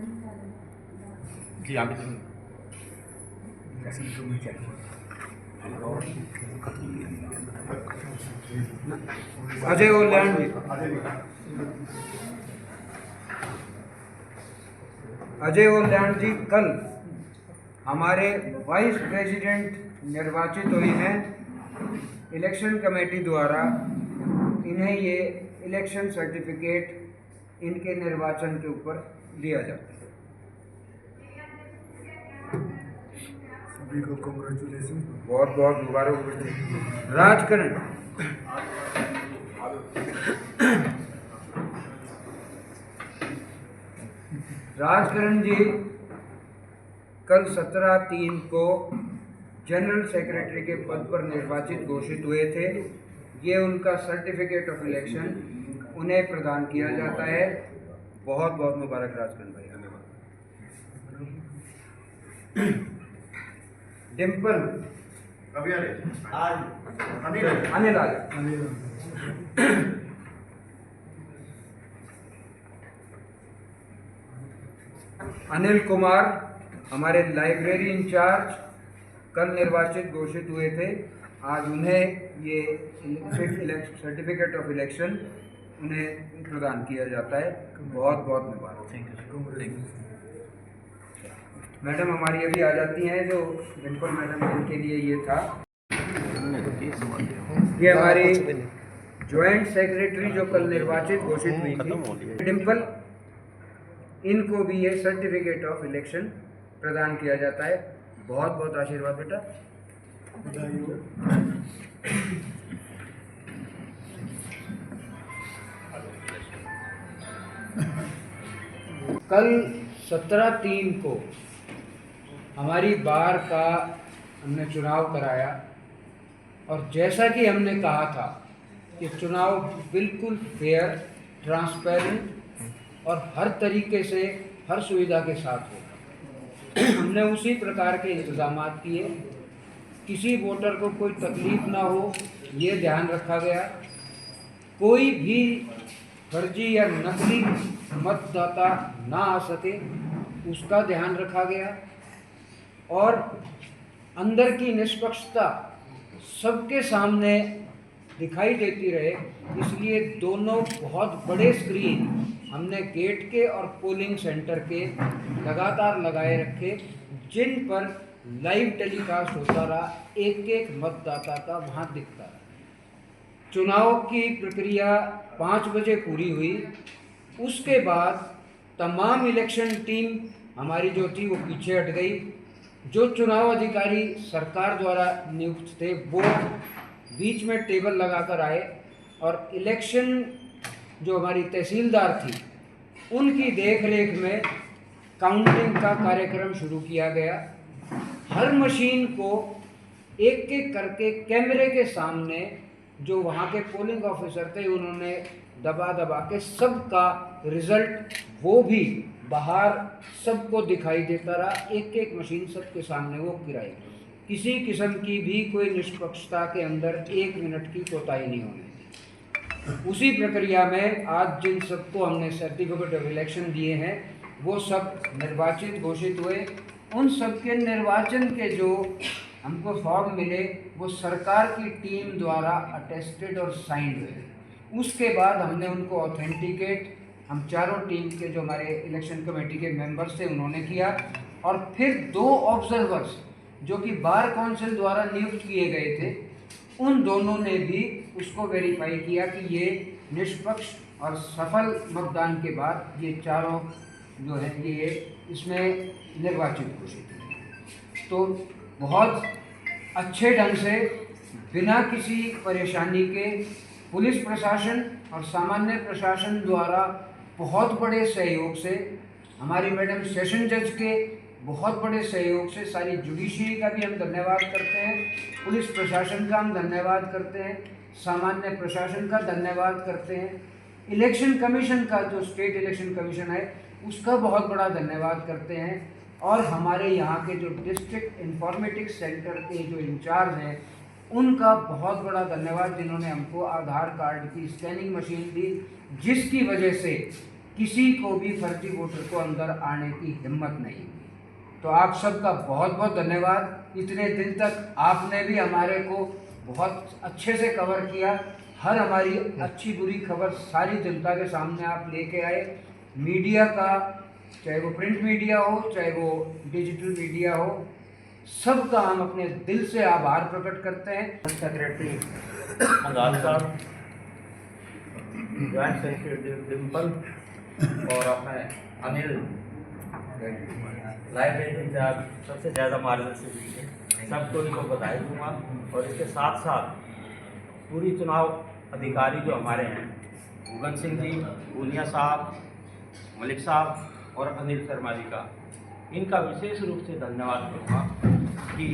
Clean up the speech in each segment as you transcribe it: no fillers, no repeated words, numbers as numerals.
जी आप अजय ओलैंड जी, अजय ओलैंड जी कल हमारे वाइस प्रेसिडेंट निर्वाचित हुई हैं। इलेक्शन कमेटी द्वारा इन्हें ये इलेक्शन सर्टिफिकेट इनके निर्वाचन के ऊपर दिया जाता है। सभी को कांग्रेचुलेशन। बहुत बहुत मुबारक हो। राजकरण राजकरण जी कल 17/3 को जनरल सेक्रेटरी के पद पर निर्वाचित घोषित हुए थे। ये उनका सर्टिफिकेट ऑफ इलेक्शन उन्हें प्रदान किया जाता है। बहुत बहुत मुबारक राजकरण भाई। डिम्पल अनिल आ अनिल कुमार हमारे लाइब्रेरी इंचार्ज कल निर्वाचित घोषित हुए थे। आज उन्हें ये सर्टिफिकेट ऑफ इलेक्शन उन्हें प्रदान किया जाता है। बहुत बहुत मुबारक। मैडम हमारी अभी आ जाती हैं, जो डिम्पल मैडम इनके लिए ये था। ये हमारी ज्वाइंट सेक्रेटरी जो कल निर्वाचित घोषित हुई थी डिम्पल, इनको भी ये सर्टिफिकेट ऑफ इलेक्शन प्रदान किया जाता है। बहुत बहुत आशीर्वाद बेटा। कल 17/3 को हमारी बार का हमने चुनाव कराया और जैसा कि हमने कहा था कि चुनाव बिल्कुल फेयर, ट्रांसपेरेंट और हर तरीके से हर सुविधा के साथ हो। हमने उसी प्रकार के इंतजाम किए। किसी वोटर को कोई तकलीफ ना हो, ये ध्यान रखा गया। कोई भी फर्जी या नकली मतदाता ना आ सके, उसका ध्यान रखा गया। और अंदर की निष्पक्षता सबके सामने दिखाई देती रहे, इसलिए दोनों बहुत बड़े स्क्रीन हमने गेट के और पोलिंग सेंटर के लगातार लगाए रखे, जिन पर लाइव टेलीकास्ट होता रहा। एक एक मतदाता का वहाँ दिखता रहा। चुनाव की प्रक्रिया 5 बजे पूरी हुई। उसके बाद तमाम इलेक्शन टीम हमारी जो थी वो पीछे हट गई। जो चुनाव अधिकारी सरकार द्वारा नियुक्त थे वो बीच में टेबल लगाकर आए और इलेक्शन जो हमारी तहसीलदार थी उनकी देखरेख में काउंटिंग का कार्यक्रम शुरू किया गया। हर मशीन को एक एक करके कैमरे के सामने जो वहाँ के पोलिंग ऑफिसर थे उन्होंने दबा दबा के सबका रिजल्ट वो भी बाहर सबको दिखाई देता रहा। एक एक मशीन सबके सामने वो गिराई। किसी किस्म की भी कोई निष्पक्षता के अंदर 1 मिनट की कोताही नहीं होने दी। उसी प्रक्रिया में आज जिन सबको हमने सर्टिफिकेट ऑफ इलेक्शन दिए हैं वो सब निर्वाचित घोषित हुए। उन सबके निर्वाचन के जो हमको फॉर्म मिले वो सरकार की टीम द्वारा अटेस्टेड और साइंड हुए। उसके बाद हमने उनको ऑथेंटिकेट हम चारों टीम के जो हमारे इलेक्शन कमेटी के मेंबर्स थे उन्होंने किया। और फिर 2 ऑब्जर्वर्स जो कि बार काउंसिल द्वारा नियुक्त किए गए थे उन दोनों ने भी उसको वेरीफाई किया कि ये निष्पक्ष और सफल मतदान के बाद ये चारों जो है ये इसमें निर्वाचित घोषित हुए। तो बहुत अच्छे ढंग से बिना किसी परेशानी के पुलिस प्रशासन और सामान्य प्रशासन द्वारा बहुत बड़े सहयोग से, हमारी मैडम सेशन जज के बहुत बड़े सहयोग से, सारी जुडिशरी का भी हम धन्यवाद करते हैं, पुलिस प्रशासन का हम धन्यवाद करते हैं, सामान्य प्रशासन का धन्यवाद करते हैं, इलेक्शन कमीशन का जो स्टेट इलेक्शन कमीशन है उसका बहुत बड़ा धन्यवाद करते हैं। और हमारे यहाँ के जो डिस्ट्रिक्ट इंफॉर्मेटिक्स सेंटर के जो इंचार्ज हैं उनका बहुत बड़ा धन्यवाद, जिन्होंने हमको आधार कार्ड की स्कैनिंग मशीन दी, जिसकी वजह से किसी को भी फर्जी वोटर को अंदर आने की हिम्मत नहीं हुई। तो आप सबका बहुत बहुत धन्यवाद। इतने दिन तक आपने भी हमारे को बहुत अच्छे से कवर किया। हर हमारी अच्छी बुरी खबर सारी जनता के सामने आप लेके आए। मीडिया का, चाहे वो प्रिंट मीडिया हो, चाहे वो डिजिटल मीडिया हो, सबका हम अपने दिल से आभार प्रकट करते हैं। सेक्रेटरी मंगाल साहब, जॉइंट सेक्रेटरी डिम्पल और अपने अनिल लाइब्रेरी इंचार्ज सबसे ज़्यादा मार्गदर्शन दीजिए, सबको इनको बधाई दूँगा। और इसके साथ साथ पूरी चुनाव अधिकारी जो हमारे हैं, भूगन सिंह जी, भूनिया साहब, मलिक साहब और अनिल शर्मा जी का, इनका विशेष रूप से धन्यवाद करूँगा कि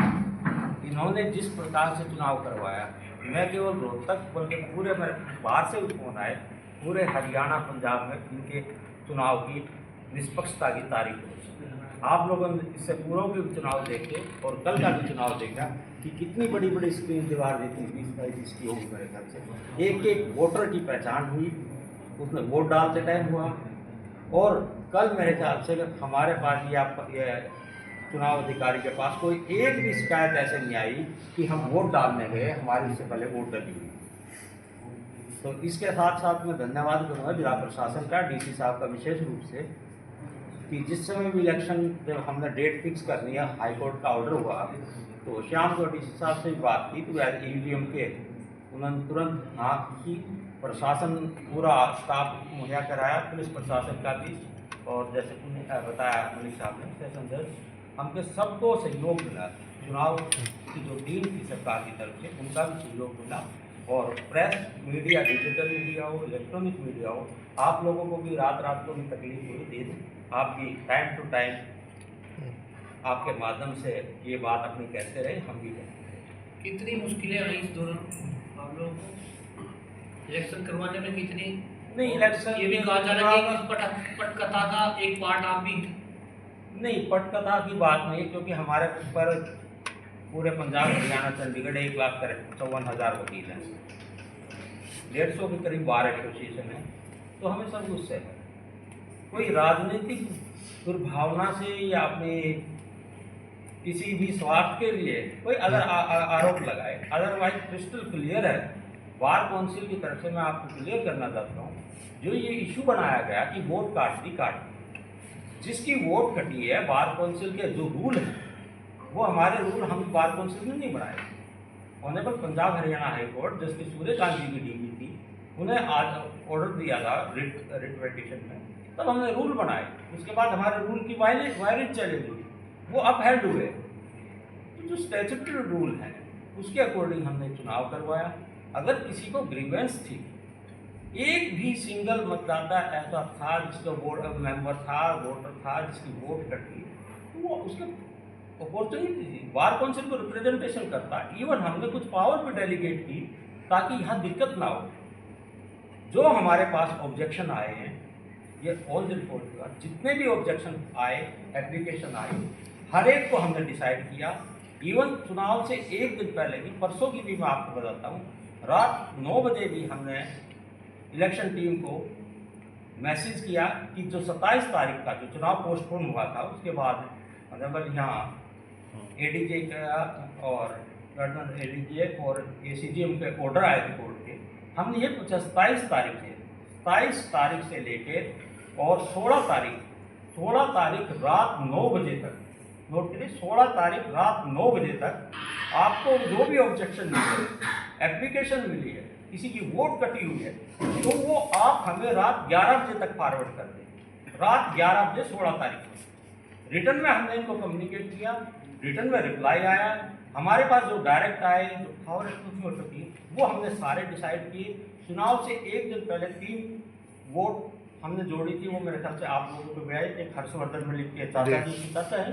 इन्होंने जिस प्रकार से चुनाव करवाया। मैं केवल रोहतक बल्कि पूरे बाहर से भी फोन आए, पूरे हरियाणा पंजाब में इनके चुनाव की निष्पक्षता की तारीफ हो। आप लोगों ने इससे पूर्व के चुनाव देखे और कल का भी चुनाव देखा कि कितनी बड़ी बड़ी स्क्रीन दीवार देती 20-22 की होगी मेरे घर से। एक एक वोटर की पहचान हुई, उसमें वोट डालते टाइम हुआ। और कल मेरे ख्याल से हमारे पास ये चुनाव अधिकारी के पास कोई एक भी शिकायत ऐसे नहीं आई कि हम वोट डालने गए, हमारी इससे पहले वोट डली हुई। तो इसके साथ साथ मैं धन्यवाद करूँगा जिला प्रशासन का, डीसी साहब का विशेष रूप से, कि जिस समय भी इलेक्शन जब हमने डेट फिक्स करनी है, हाई कोर्ट का ऑर्डर हुआ, तो शाम को डीसी साहब से बात की तो ईवीएम के उन्होंने तुरंत हाँ की। प्रशासन पूरा स्टाफ मुहैया कराया, पुलिस प्रशासन का भी, और जैसे बताया मलिक साहब ने सेशन जज, हमके सबको सहयोग मिला। चुनाव की जो टीम थी सरकार की तरफ से, उनका भी सहयोग मिला। और प्रेस मीडिया, डिजिटल मीडिया हो, इलेक्ट्रॉनिक मीडिया हो, आप लोगों को भी रात को भी तकलीफ हुई थी, आपकी टाइम टू टाइम आपके माध्यम से ये बात अपनी कहते रहे, हम भी कहते रहे। कितनी मुश्किलें आई इस दौरान आप लोगों को इलेक्शन करवाने में? कितनी नहीं, इलेक्शन ये भी कहा जा रहा है कि पटकथा का एक पार्ट आप भी नहीं, पटकथा की बात नहीं, क्योंकि हमारे ऊपर पूरे पंजाब, हरियाणा, चंडीगढ़ 1,54,000 वकील हैं, 150 के करीब बार एसोसिएशन है। तो हमें सब उससे है, कोई राजनीतिक दुर्भावना से या अपने किसी भी स्वार्थ के लिए कोई अगर आरोप लगाए, अदरवाइज क्रिस्टल क्लियर है। बार काउंसिल की तरफ से मैं आपको क्लियर करना चाहता हूँ, जो ये इशू बनाया गया कि वोट काट जिसकी वोट कटी है, बार काउंसिल के जो रूल हैं वो हमारे रूल हम बार काउंसिल में नहीं बनाए। Honourable Punjab Haryana high court justice Suryakant ji की डीजी थी, उन्हें आज ऑर्डर दिया था रिट पिटीशन में, तब हमने रूल बनाए। उसके बाद हमारे रूल की वायलेज चली हुई, वो अपहेल्ड हुए। तो जो स्टैट्यूटरी रूल है उसके अकॉर्डिंग हमने चुनाव करवाया। अगर किसी को ग्रीवेंस थी, एक भी सिंगल मतदाता ऐसा था जिसका मेंबर था, वोटर था जिसकी वोट कटी, तो वो उसके अपॉर्चुनिटी थी, बार काउंसिल को रिप्रेजेंटेशन करता। इवन हमने कुछ पावर भी डेलीगेट की ताकि यहाँ दिक्कत ना हो। जो हमारे पास ऑब्जेक्शन आए हैं, ये ऑल द रिपोर्ट का जितने भी ऑब्जेक्शन आए, एप्लीकेशन आई, हर एक को हमने डिसाइड किया। इवन चुनाव से एक दिन पहले की, परसों की भी मैं आपको बताता हूँ, रात 9 बजे भी हमने इलेक्शन टीम को मैसेज किया कि जो 27 तारीख का जो चुनाव पोस्टपोन हुआ था, उसके बाद मतलब यहाँ एडीजे का और गवर्नर एडीजे और एसीजीएम के ऑर्डर आए थे कोर्ट के, हमने ये पूछा 27 तारीख से लेके और 16 तारीख रात 9 बजे तक, नोट करिए 16 तारीख रात 9 बजे तक आपको जो भी ऑब्जेक्शन मिले, एप्लीकेशन मिली है, किसी की वोट कटी हुई है, तो वो आप हमें रात 11 बजे तक फॉरवर्ड कर दें। रात 11 बजे 16 तारीख को रिटर्न में हमने इनको कम्युनिकेट किया, रिटर्न में रिप्लाई आया। हमारे पास जो डायरेक्ट आए, जो खबर हो चुकी, वो हमने सारे डिसाइड किए। चुनाव से एक दिन पहले 3 वोट हमने जोड़ी थी, वो मेरे ख्याल से आप लोगों को भी आए। एक हर्षवर्धन मलिक के चाचा जी की चाचा है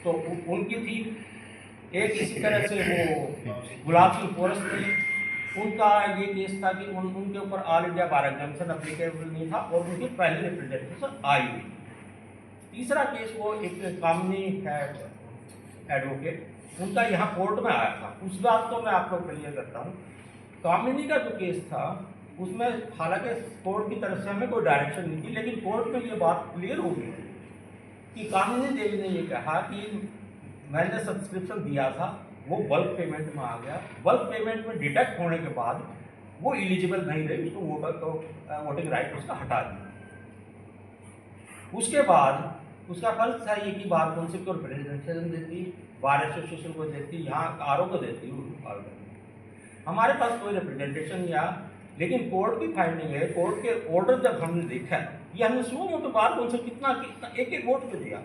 तो उनकी थी, एक इसी तरह से वो गुलाब सिंह फोरस थे, उनका ये केस था कि उनके ऊपर ऑल इंडिया बार एग्जामिनेशन अप्लीकेबल नहीं था और उनकी पहली रिप्रेजेंटेशन आई हुई। तीसरा केस वो एक कामनी है एडवोकेट, उनका यहाँ कोर्ट में आया था। उस बात को मैं आपको क्लियर करता हूँ। कामिनी का जो केस था उसमें हालांकि कोर्ट की तरफ से हमें कोई डायरेक्शन नहीं थी, लेकिन कोर्ट में ये बात क्लियर हो गई कि कामिनी देवी ने ये कहा कि मैंने सब्सक्रिप्शन दिया था, वो बल्क पेमेंट में आ गया, बल्क पेमेंट में डिडक्ट होने के बाद वो एलिजिबल नहीं रही, उसको वोटिंग राइट उसका हटा दिया। उसके बाद उसका फर्ज था ये कि बार काउंसिल को रिप्रेजेंटेशन देती, बार एसोसिएशन को देती, यहाँ आरओ को देती। हमारे पास कोई रिप्रेजेंटेशन नहीं आया, लेकिन कोर्ट की फाइंडिंग है, कोर्ट के ऑर्डर जब हमने देखा, ये हमने सुनो मोटो बार काउंसिल कितना एक एक वोट पे दिया,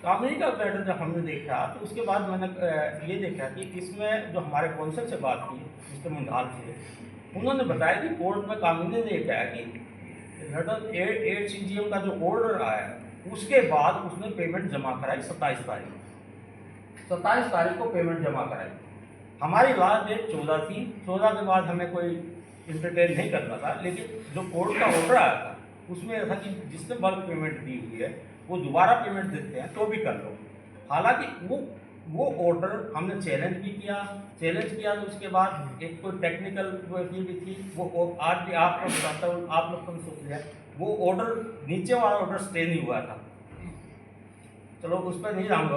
कामिनी का मैटर जब हमने देखा तो उसके बाद मैंने ये देखा कि इसमें जो हमारे कौंसिल से बात की, जिसके मंडाल थे, उन्होंने बताया कि कोर्ट में कामिनी ने ये कहा कि 8 CGM का जो ऑर्डर आया उसके बाद उसने पेमेंट जमा कराई 27 तारीख को पेमेंट जमा कराई। हमारी लास्ट डेट 14 थी, 14 के बाद हमें कोई इंटरटेन नहीं करना था, लेकिन जो कोर्ट का ऑर्डर आया था उसमें यह था कि जिसने बल्क पेमेंट दी हुई है वो दोबारा पेमेंट देते हैं तो भी कर लो। हालांकि वो ऑर्डर हमने चैलेंज किया तो उसके बाद एक कोई टेक्निकल ये भी थी, वो आज भी आपको बताता हूँ, आप लोग को सोच लिया, वो ऑर्डर नीचे वाला ऑर्डर स्टे नहीं हुआ था, चलो उस पर नहीं जाऊँगा।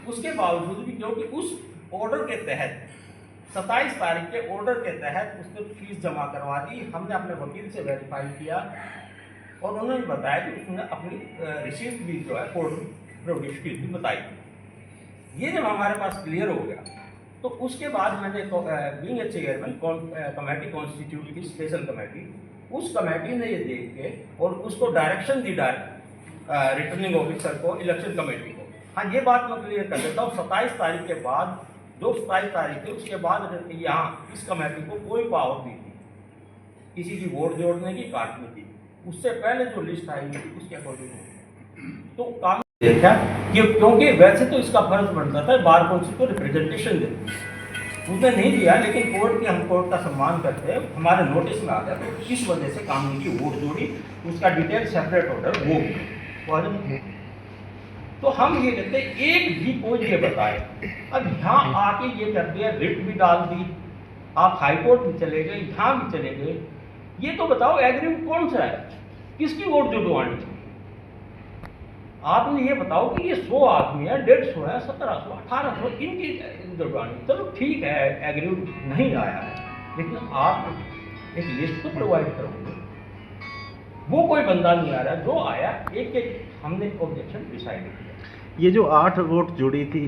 उसके बावजूद भी क्योंकि उस ऑर्डर के तहत 27 तारीख के ऑर्डर के तहत उसने फीस जमा करवा दी। हमने अपने वकील से वेरीफाई किया और उन्होंने बताया कि उसने अपनी रिसीप्ट भी जो है कोर्ट प्रोड्यूस की थी, बताई। ये जब हमारे पास क्लियर हो गया तो उसके बाद मैंने being a chairman committee constitute की स्पेशल कमेटी, उस कमेटी ने ये देख के और उसको डायरेक्शन दी रिटर्निंग ऑफिसर को, इलेक्शन कमेटी को। हाँ, ये बात मैं क्लियर कर देता हूँ, 27 तारीख के बाद जो 27 तारीख थी उसके बाद यहाँ इस कमेटी को कोई पावर नहीं थी किसी की वोट जोड़ने की, काटने की। उससे पहले जो लिस्ट आई थी उसके अकॉर्डिंग तो काम देखा कि क्योंकि वैसे तो इसका फर्ज बनता था बार काउंसिल को रिप्रेजेंटेशन दे, उसने नहीं दिया, लेकिन हम कोर्ट का सम्मान करते हैं, हमारे नोटिस में आ गया तो इस वजह से कानून की वोट जोड़ी, उसका डिटेल सेपरेट ऑर्डर वो तो हम ये कहते हैं एक भी कोई ये बताए। अब यहाँ आके ये कर दिया, रिट भी डाल दी, आप हाईकोर्ट भी चले गए, यहाँ भी चले गए, ये तो बताओ एग्रीमेंट कौन सा है, किसकी वोट जुड़वानी चाहिए? आपने ये बताओ कि ये 100 आदमी है, 150 है, 1700, 1800 इनकी जुड़वानी। चलो ठीक है, एग्रीमेंट नहीं आया है, लेकिन आप एक लिस्ट तो प्रोवाइड करोगे। वो कोई बंदा नहीं आ रहा, जो आया एक हमने ऑब्जेक्शन डिसाइड किया। ये जो 8 वोट जुड़ी थी,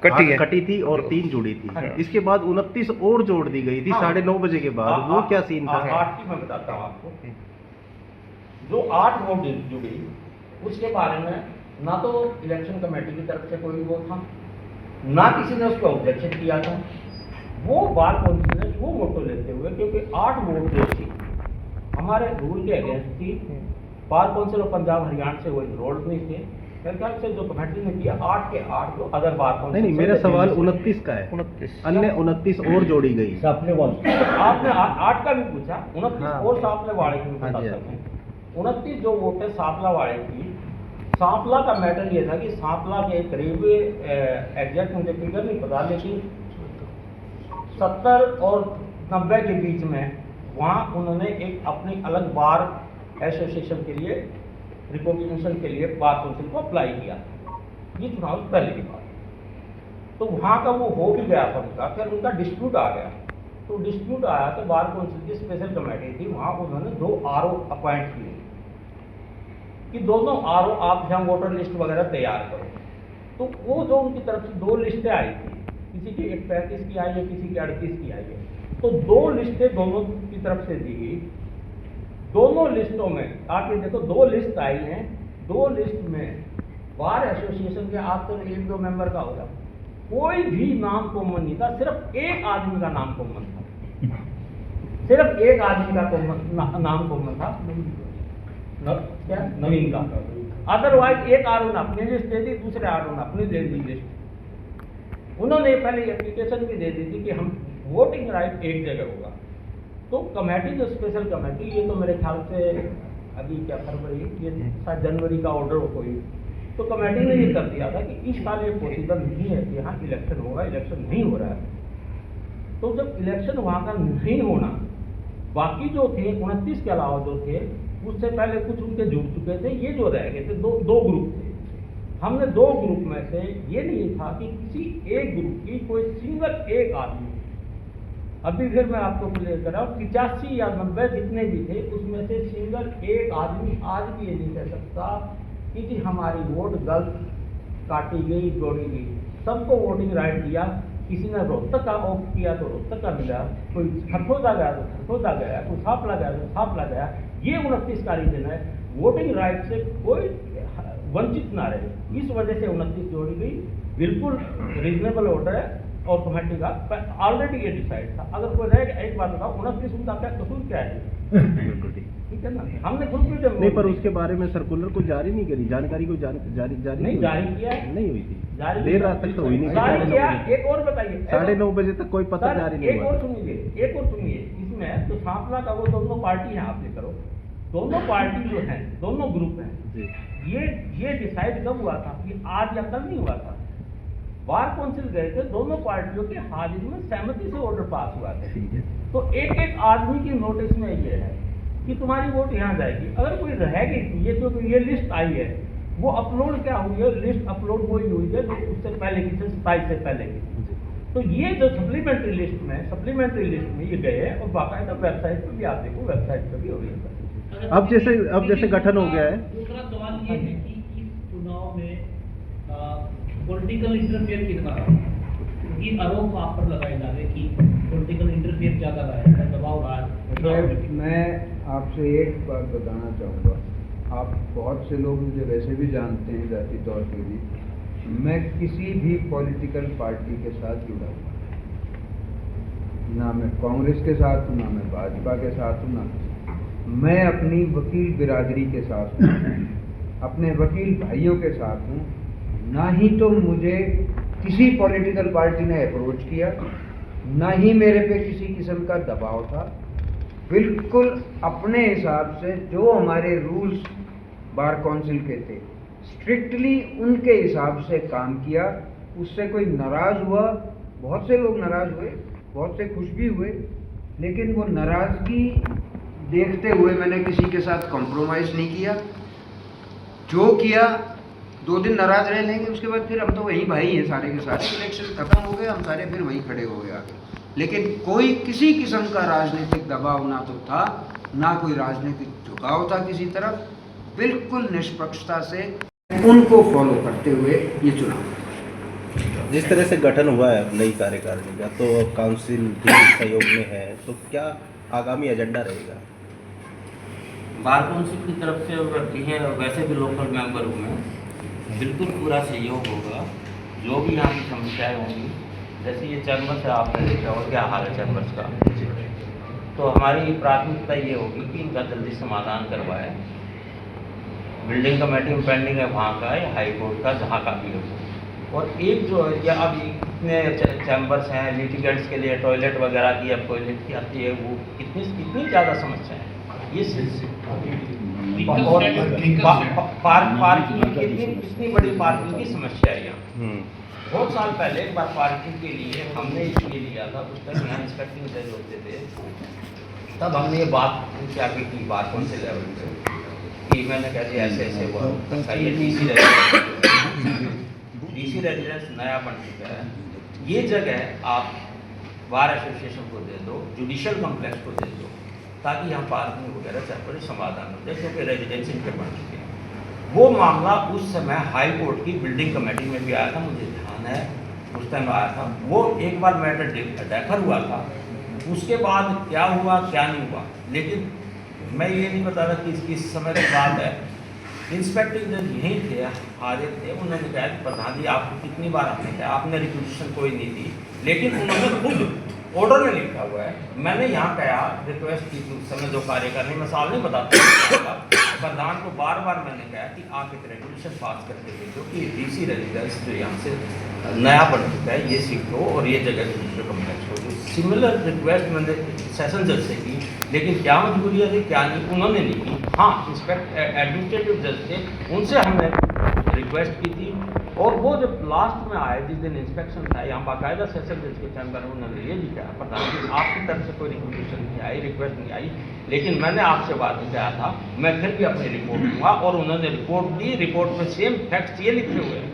कटी थी और 3 जुड़ी थी, हाँ। इसके बाद 29 और जोड़ दी गई थी 9:30 बजे के बाद, वो क्या सीन था? 8 की मैं बताता हूँ आपको। जो 8 वोट जुड़ी उसके बारे में ना तो इलेक्शन कमेटी की तरफ से कोई वो था, ना किसी ने उसको ऑब्जेक्शन किया था। वो बार काउंसिल ने वो वोटो लेते हुए, क्योंकि 8 वोट जो थी हमारे रूल के अगेंस्ट थी, bar council of Punjab Haryana से वो इनरोल्ड नहीं थे, मेरे ख्याल से जो कमेटी ने किया 8 के 8 जो अदर बार काउंसिल। नहीं, मेरा सवाल 29 का है, 29 अन्य 29 और जोड़ी गई। आपने 8 का भी पूछा, 29 हाँ। और सापला वाले की बता सकते हैं। 29 जो वोट है सापला वाले की, सांपला का मैटर ये था कि सांपला के करीब एग्जैक्ट मुझे फिगर नहीं पता, लेकिन 70 और 90 के बीच में वहाँ उन्होंने एक अपनी अलग बार एसोसिएशन के लिए रिकॉग्निशन के लिए बार काउंसिल को अप्लाई किया। ये चुनाव से पहले की बात। तो वहाँ का वो हो भी गया था उनका, फिर उनका डिस्प्यूट आ गया। तो डिस्प्यूट आया तो बार काउंसिल की स्पेशल कमेटी थी, वहाँ उन्होंने 2 RO अपॉइंट किए कि दोनों RO आप यहाँ वोटर लिस्ट वगैरह तैयार करो। तो वो जो उनकी तरफ से 2 लिस्टें आई थी, किसी की 135 की आई है, किसी की 38 की आई है, तो 2 लिस्टें दोनों की तरफ से दी गई। दोनों लिस्टों में आके देखो 2 लिस्ट आई हैं, 2 लिस्ट में बार एसोसिएशन के आप तो 1-2 मेंबर का होगा, कोई भी नाम कॉमन नहीं था, सिर्फ एक आदमी का नाम कॉमन था, सिर्फ एक आदमी का नाम कॉमन था, क्या नवीन का। अदरवाइज एक RO ने अपनी लिस्ट दे दी, दूसरे RO ने अपनी दे दी लिस्ट। उन्होंने पहले एप्लीकेशन भी दे दी थी कि हम वोटिंग राइट एक जगह होगा। तो कमेटी जो स्पेशल कमेटी, ये तो मेरे ख्याल से अभी क्या फरवरी, ये शायद जनवरी का ऑर्डर हो कोई, तो कमेटी ने ये कर दिया था कि इस साल ये पॉसिबल नहीं है कि यहाँ इलेक्शन होगा, इलेक्शन नहीं हो रहा है। तो जब इलेक्शन वहाँ का नहीं होना, बाकी जो थे 29 के अलावा जो थे उससे पहले कुछ उनके जुड़ चुके थे, ये जो रह गए थे दो ग्रुप थे। हमने 2 ग्रुप में से ये नहीं था कि किसी एक ग्रुप की कोई सिंगल एक आदमी, अभी फिर मैं आपको क्लियर कर रहा हूँ, 85 या 90 जितने भी थे उसमें से सिंगल एक आदमी आज भी ये नहीं कह सकता कि जी हमारी वोट गलत काटी गई, जोड़ी गई। सबको वोटिंग राइट दिया। किसी ने रोहतक का ऑफ किया तो रोहतक का मिला, कोई खरखोदा गया तो खरखोदा गया, कोई सांपला गया तो सांपला गया। ये 29 का रीजन है, वोटिंग राइट से कोई वंचित ना रहे, इस वजह से 29 जोड़ी गई। बिल्कुल रीजनेबल ऑर्डर है और कमेटी का ऑलरेडी ये डिसाइड था। अगर कोई रहेगा, एक बात बताओ, 29 उनका क्या कसूर क्या है? बिल्कुल ठीक है ना, हमने खुद भी जब नहीं, पर उसके बारे में सर्कुलर को जारी नहीं करी, जानकारी को जारी नहीं जारी किया है, नहीं हुई थी, जारी देर रात तक तो हुई नहीं जारी थी। किया। एक और बताइए, 9:30 बजे तक कोई पत्र सर, जारी नहीं एक हुआ। और सुनिए, इसमें तो सांपला का वो दोनों पार्टी हैं, आप ये करो, दोनों पार्टी जो हैं, दोनों ग्रुप हैं जी। ये डिसाइड कब हुआ था कि आज या कल नहीं हुआ था। बार काउंसिल गए थे, दोनों पार्टियों के हाजिरी में सहमति से ऑर्डर पास हुआ था। ठीक है। तो एक आदमी की नोटिस में ये है कि तुम्हारी वोट यहाँ जाएगी। अगर कोई रहेगी, ये क्योंकि ये लिस्ट आई है, वो अपलोड क्या हुई है, लिस्ट अपलोड वही हुई है जो उससे पहले की, 27 से पहले की। तो ये जो सप्लीमेंट्री लिस्ट में ये गए और बाकायदा वेबसाइट पर भी, आप देखो वेबसाइट पर भी हो गई। अब जैसे गठन हो गया है। दूसरा सवाल ये है कि इस चुनाव में पॉलिटिकल इंटरफेयर कितना रहा, ये आरोप आप पर लगाए जा रहे कि पॉलिटिकल इंटरफेयर ज्यादा रहा है, दबाव रहा है। मैं आपसे एक बात बताना चाहूँगा, आप बहुत से लोग मुझे वैसे भी जानते हैं जाती तौर पे भी, मैं किसी भी पॉलिटिकल पार्टी के साथ जुड़ा हुआ ना, मैं कांग्रेस के साथ हूँ, ना मैं भाजपा के साथ हूँ, ना मैं अपनी वकील बिरादरी के साथ हूँ, अपने वकील भाइयों के साथ हूँ। ना ही तो मुझे किसी पॉलिटिकल पार्टी ने अप्रोच किया, ना ही मेरे पे किसी किस्म का दबाव था। बिल्कुल अपने हिसाब से जो हमारे रूल्स बार काउंसिल के थे, स्ट्रिक्टली उनके हिसाब से काम किया। उससे कोई नाराज़ हुआ, बहुत से लोग नाराज़ हुए, बहुत से खुश भी हुए, लेकिन वो नाराज़गी देखते हुए मैंने किसी के साथ कॉम्प्रोमाइज़ नहीं किया। जो किया, 2 दिन नाराज़ रह लेंगे, उसके बाद फिर हम तो वही भाई हैं सारे के सारे। इलेक्शन खत्म हो गए, हम सारे फिर वहीं खड़े हो गए आगे। लेकिन कोई किसी किस्म का राजनीतिक दबाव ना तो था, ना कोई राजनीतिक झुकाव था किसी तरफ। बिल्कुल निष्पक्षता से उनको फॉलो करते हुए ये चुनाव। जिस तरह से गठन हुआ है नई कार्यकारिणी का, तो अब काउंसिल भी सहयोग में है, तो क्या आगामी एजेंडा रहेगा? बार काउंसिल की तरफ से व्यक्ति है, वैसे भी लोकल मेंबर में बिल्कुल पूरा सहयोग होगा। जो भी यहाँ की समस्याएं होंगी, जैसे ये चैम्बर्स है, आपने देखा और क्या हाल है चैम्बर्स का, तो हमारी प्राथमिकता ये होगी कि इनका जल्दी समाधान करवाएं। बिल्डिंग कमेटी में पेंडिंग है वहाँ का या हाई कोर्ट का, जहाँ का भी हो। और एक जो है, या अब इतने चैम्बर्स हैं लिटिगेंट्स के लिए, टॉयलेट वगैरह की अब टॉयलेट की आती है, वो कितनी ज़्यादा समस्या है ये और पार्किंग कितनी बड़ी पार्किंग की समस्या है यहाँ। बहुत साल पहले एक बार पार्किंग के लिए हमने ये लिया था, उस टाइम यहाँ इंस्पेक्टिंग जज होते थे, तब हमने ये बात क्या की बात कौन से लेवल पे कि मैंने कह दिया ऐसे हुआ। ये डीसी रेजिडेंस नया बन चुका है, ये जगह आप बार एसोसिएशन को दे दो, जुडिशियल कॉम्प्लेक्स को दे दो, ताकि यहाँ पार्किंग वगैरह सेपरेट समाधान हो जाए, क्योंकि रेजिडेंस इनके बन चुके हैं। वो मामला उस समय हाई कोर्ट की बिल्डिंग कमेटी में भी आया था, मुझे ध्यान है उस टाइम आया था। वो एक बार मैटर डेफर हुआ था, उसके बाद क्या हुआ क्या नहीं हुआ, लेकिन मैं ये नहीं बता रहा कि किस समय की बात है। इंस्पेक्टिंग जज यहीं थे, हाजिर थे, उन्होंने कहा कि प्रधान जी आपको कितनी बार आपने कहा, आपने रिक्वेजिशन कोई नहीं दी, लेकिन उन्होंने खुद ऑर्डर में लिखा हुआ है। मैंने यहाँ कहा रिक्वेस्ट की उस समय जो कार्य करने, मिसाल नहीं बताता, प्रधान को बार बार मैंने कहा कि आप एक रेगुलेशन पास करके भेजो कि डीसी रेजिडेंस जो यहाँ से नया बन चुका है ये सीट हो और ये जगह जुडिशियल कॉम्प्लेक्स हो। सिमिलर रिक्वेस्ट मैंने सेशन जज से की, लेकिन क्या मजबूरियाँ थी क्या नहीं, उन्होंने नहीं की। हाँ, इंस्पेक्ट एडमिनिस्ट्रेटिव जज थे, उनसे हमने रिक्वेस्ट की थी, और वो जब लास्ट में आए जिस दिन इंस्पेक्शन था, यहाँ बाकायदा सेशन जज के चैम्बर में उन्होंने ये भी कहा, प्रधान जी आपकी तरफ से कोई रिक्वेशन नहीं आई, रिक्वेस्ट नहीं आई, लेकिन मैंने आपसे बात किया था, मैं फिर भी अपनी रिपोर्ट दूंगा। और उन्होंने रिपोर्ट दी, रिपोर्ट में सेम फैक्ट्स ये लिखे हुए हैं,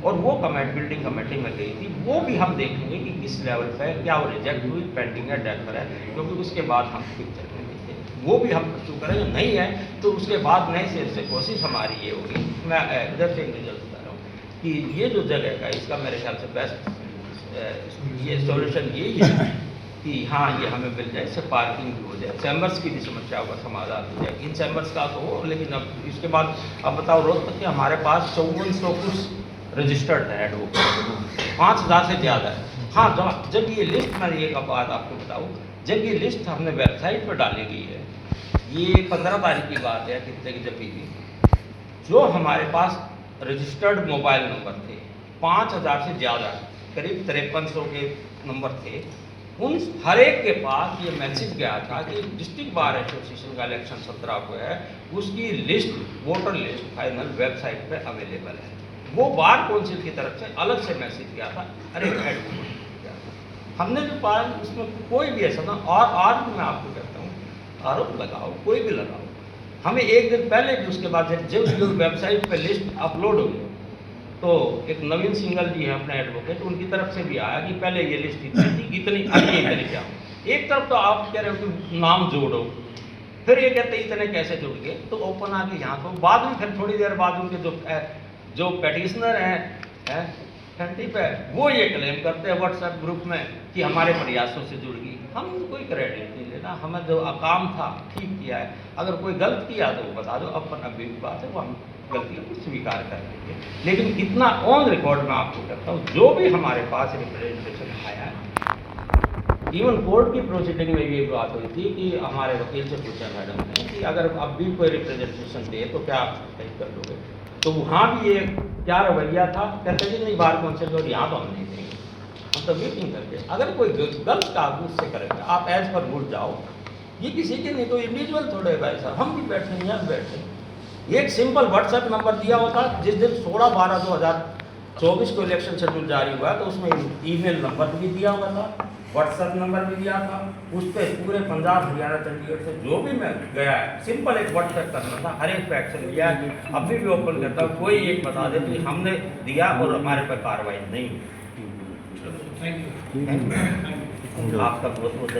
और वो कमेटी बिल्डिंग कमेटी में गई थी, वो भी हम देखेंगे कि किस लेवल पे क्या वो रिजेक्ट हुई, पेंडिंग है, डेफर है, क्योंकि उसके बाद हम पिक्चर में देखे वो भी हम परसू करेंगे। नहीं है तो उसके बाद नए सिर से कोशिश हमारी ये होगी, मैं इधर से रिजल्ट बता रहा हूँ कि ये जो जगह का इसका मेरे ख्याल से बेस्ट ये सॉल्यूशन यही है कि हाँ ये हमें मिल जाए, इससे पार्किंग भी हो जाए, चैम्बर्स की भी समस्या का समाधान हो जाए, इन चैम्बर्स का तो हो। लेकिन अब इसके बाद अब बताओ रोहतक के हमारे पास 5400 कुछ रजिस्टर्ड है एडवोकेट, 5000 से ज़्यादा है। हाँ जब ये लिस्ट, मैं एक बात आपको बताऊँ, जब ये लिस्ट हमने वेबसाइट पर डाली गई है, ये 15 तारीख की बात है, कितने की जब भी जो हमारे पास रजिस्टर्ड मोबाइल नंबर थे 5000 से ज़्यादा, करीब 5300 के नंबर थे, उन हर एक के पास ये मैसेज गया था कि डिस्ट्रिक्ट बार एसोसिएशन का इलेक्शन 17 को है, उसकी list, voter list final website पे अवेलेबल है। वो बार काउंसिल की तरफ से अलग से मैसेज गया था, अरे हमने जो पाया उसमें कोई भी ऐसा ना, और आज भी मैं आपको कहता हूँ आरोप लगाओ, कोई भी लगाओ, हमें एक दिन पहले भी उसके बाद जब वेबसाइट पे लिस्ट अपलोड हुई तो एक नवीन सिंगल जी हैं अपने एडवोकेट, उनकी तरफ से भी आया कि पहले ये लिस्ट इतनी थी, इतनी आगे इतनी क्या। एक तरफ तो आप कह रहे हो कि नाम जोड़ो, फिर ये कहते इतने कैसे जुड़ गए, तो ओपन आके यहाँ तो बाद में फिर थोड़ी देर बाद उनके जो पेटिशनर हैं घंटी पे वो ये क्लेम करते हैं व्हाट्सएप ग्रुप में कि हमारे प्रयासों से जुड़ गई। हम कोई क्रेडिट नहीं लेना, हमें जो काम था ठीक किया है, अगर कोई गलत किया तो वो बता दो, अपन अभी बात है वो हम गलतियों को स्वीकार कर लेंगे। लेकिन कितना ऑन रिकॉर्ड में आपको कहता हूँ, जो भी हमारे पास रिप्रेजेंटेशन आया है, इवन कोर्ट की प्रोसीडिंग में ये बात हुई थी कि हमारे वकील से पूछा मैडम ने कि अगर अब भी कोई रिप्रेजेंटेशन दे तो क्या आप सही कर लोगे, तो वहाँ भी ये क्या रवैया था, कहते जी नहीं बार काउंसिल और यहाँ तो हम नहीं देंगे, हम तो मीटिंग करके अगर कोई गलत काम उससे करेंगे आप एज पर भूल जाओ, ये किसी के नहीं, कोई इंडिविजुअल थोड़े भाई साहब, हम भी बैठे हैं यहाँ बैठे। एक सिंपल व्हाट्सएप नंबर दिया होता, जिस दिन 16/12/2024 को इलेक्शन शेड्यूल जारी हुआ तो उसमें ईमेल नंबर भी दिया हुआ था, व्हाट्सएप नंबर भी दिया था, उस पर पूरे पंजाब हरियाणा चंडीगढ़ से जो भी मैं गया है सिंपल एक व्हाट्सएप करना था, हर एक पे एक्शन लिया। अभी भी ओपन करता हूँ, कोई एक बता दे कि हमने दिया और हमारे पर कार्रवाई नहीं। Thank you. आपका बहुत बहुत